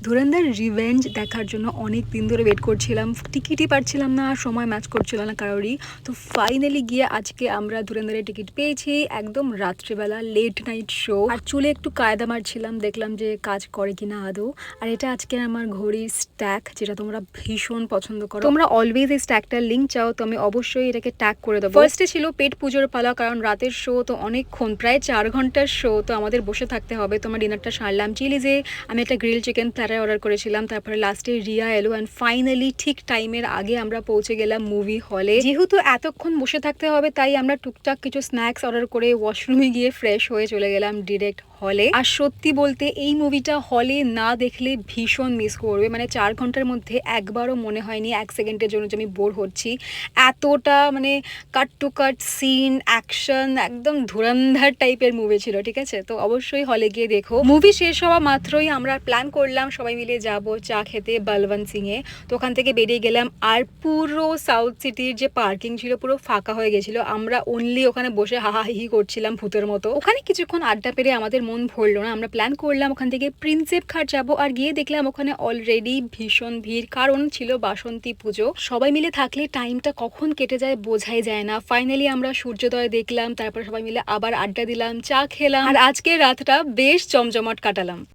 ধুরন্ধর revenge দেখার জন্য অনেক দিন ধরে ওয়েট করছিলাম, টিকিটই পাচ্ছিলাম না, সময় ম্যাচ করছিল না কারোরই। তো ফাইনালি গিয়ে আজকে আমরা ধুরন্ধরের টিকিট পেয়েছি, একদম রাত্রিবেলা লেট নাইট শো। আর চুলে একটু কায়দা মারছিলাম, দেখলাম যে কাজ করে কিনা আদৌ। আর এটা আজকে আমার ঘড়ির স্ট্যাক, যেটা তোমরা ভীষণ পছন্দ করো। তোমরা অলওয়েজ এই স্ট্যাকটার লিঙ্ক চাও তো আমি অবশ্যই এটাকে ট্যাগ করে দেবো। ফার্স্টে ছিল পেট পুজোর পালা, কারণ রাতের শো তো অনেকক্ষণ, প্রায় 4 ঘন্টার শো, তো আমাদের বসে থাকতে হবে। তোমার ডিনারটা সারলাম চিলিজে, আমি একটা গ্রিল চিকেন প্ল্যাটার অর্ডার করেছিলাম। তারপরে লাস্টে রিয়া এলো অ্যান্ড ফাইনালি ঠিক টাইমের আগে আমরা পৌঁছে গেলাম মুভি হলে। যেহেতু এতক্ষণ বসে থাকতে হবে তাই আমরা টুকটাক কিছু স্ন্যাক্স অর্ডার করে ওয়াশরুমে গিয়ে ফ্রেশ হয়ে চলে গেলাম ডিরেক্ট হলে। আর সত্যি বলতে এই মুভিটা হলে না দেখলে ভীষণ মিস করবে। মানে 4 ঘন্টার মধ্যে একবারও মনে হয়নি 1 সেকেন্ডের জন্য যে আমি বোর হচ্ছি। এতটা মানে কাট টু কাট সিন, অ্যাকশন, একদম ধুরন্ধর টাইপের মুভি ছিল। ঠিক আছে, তো অবশ্যই হলে গিয়ে দেখো। মুভি শেষ হওয়া মাত্রই আমরা প্ল্যান করলাম সবাই মিলে যাব চা খেতে বলবন্ত সিংয়ে। তো ওখান থেকে বেরিয়ে গেলাম, আর পুরো সাউথ সিটির যে পার্কিং ছিল পুরো ফাঁকা হয়ে গেছিলো। আমরা অনলি ওখানে বসে হাহাহি করছিলাম ভূতের মতো। ওখানে কিছুক্ষণ আড্ডা পেরে আমাদের মন ভরলো না, আমরা প্ল্যান করলাম ওখান থেকে প্রিন্সেপ ঘাট যাবো। আর গিয়ে দেখলাম ওখানে অলরেডি ভীষণ ভিড়, কারণ ছিল বাসন্তী পুজো। সবাই মিলে থাকলে টাইমটা কখন কেটে যায় বোঝাই যায় না। ফাইনালি আমরা সূর্যোদয় দেখলাম, তারপর সবাই মিলে আবার আড্ডা দিলাম, চা খেলাম, আর আজকের রাতটা বেশ জমজমাট কাটালাম।